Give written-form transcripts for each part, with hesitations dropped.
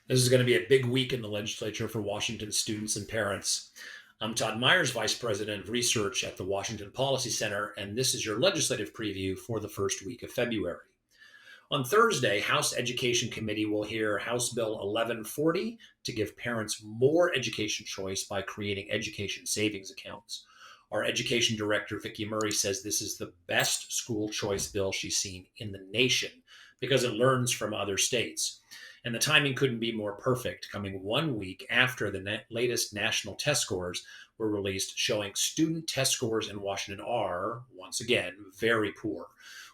This is going to be a big week in the legislature for Washington students and parents. I'm Todd Myers, Vice President of Research at the Washington Policy Center, and this is your legislative preview for the first week of February. On Thursday, House Education Committee will hear House Bill 1140 to give parents more education choice by creating education savings accounts. Our education director, Vicki Murray, says this is the best school choice bill she's seen in the nation because it learns from other states. And the timing couldn't be more perfect, coming 1 week after the latest national test scores were released, showing student test scores in Washington are, once again, very poor,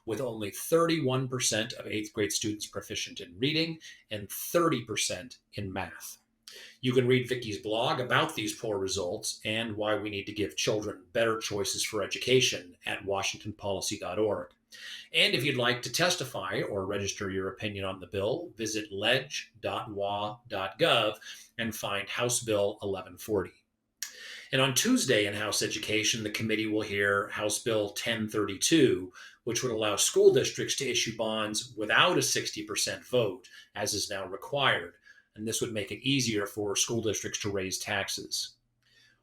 with only 31% of eighth grade students proficient in reading and 30% in math. You can read Vicki's blog about these poor results and why we need to give children better choices for education at washingtonpolicy.org. And if you'd like to testify or register your opinion on the bill, visit leg.wa.gov and find House Bill 1140. And on Tuesday in House Education, the committee will hear House Bill 1032, which would allow school districts to issue bonds without a 60% vote, as is now required. And this would make it easier for school districts to raise taxes.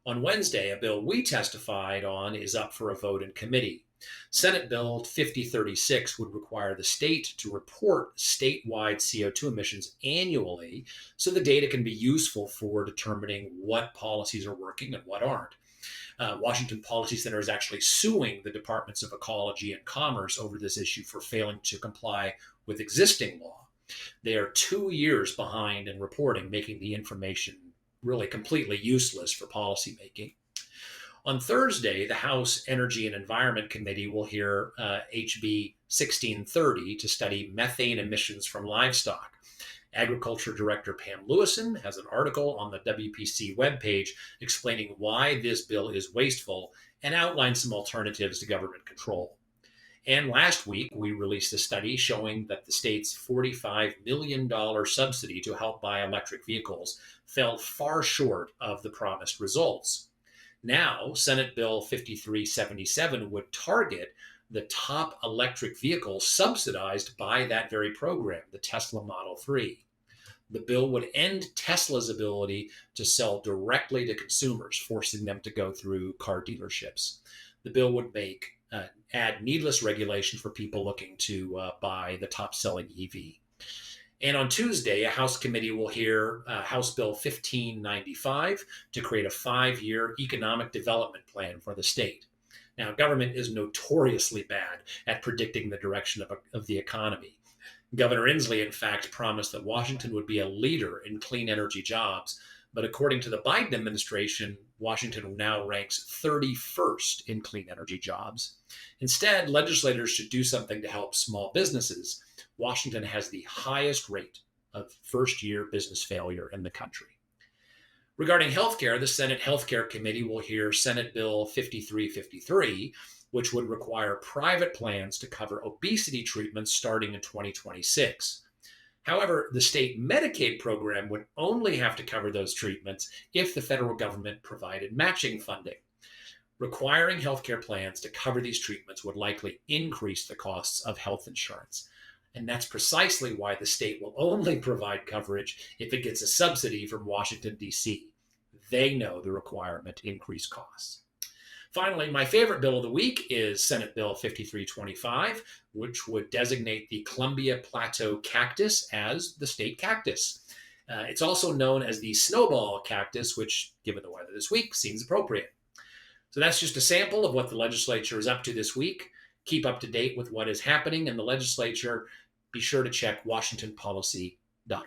On Wednesday, a bill we testified on is up for a vote in committee. Senate Bill 5036 would require the state to report statewide CO2 emissions annually so the data can be useful for determining what policies are working and what aren't. Washington Policy Center is actually suing the Departments of Ecology and Commerce over this issue for failing to comply with existing law. They are 2 years behind in reporting, making the information really completely useless for policymaking. On Thursday, the House Energy and Environment Committee will hear HB 1630 to study methane emissions from livestock. Agriculture Director Pam Lewison has an article on the WPC webpage explaining why this bill is wasteful and outlines some alternatives to government control. And last week, we released a study showing that the state's $45 million subsidy to help buy electric vehicles fell far short of the promised results. Now, Senate Bill 5377 would target the top electric vehicle subsidized by that very program, the Tesla Model 3. The bill would end Tesla's ability to sell directly to consumers, forcing them to go through car dealerships. The bill would add needless regulation for people looking to buy the top-selling EV. And on Tuesday, a House committee will hear House Bill 1595 to create a 5-year economic development plan for the state. Now, government is notoriously bad at predicting the direction of the economy. Governor Inslee, in fact, promised that Washington would be a leader in clean energy jobs. But according to the Biden administration, Washington now ranks 31st in clean energy jobs. Instead, legislators should do something to help small businesses. Washington has the highest rate of first-year business failure in the country. Regarding healthcare, the Senate Healthcare Committee will hear Senate Bill 5353, which would require private plans to cover obesity treatments starting in 2026. However, the state Medicaid program would only have to cover those treatments if the federal government provided matching funding. Requiring healthcare plans to cover these treatments would likely increase the costs of health insurance. And that's precisely why the state will only provide coverage if it gets a subsidy from Washington, D.C. They know the requirement to increase costs. Finally, my favorite bill of the week is Senate Bill 5325, which would designate the Columbia Plateau cactus as the state cactus. It's also known as the snowball cactus, which, given the weather this week, seems appropriate. So that's just a sample of what the legislature is up to this week. Keep up to date with what is happening in the legislature. Be sure to check washingtonpolicy.org.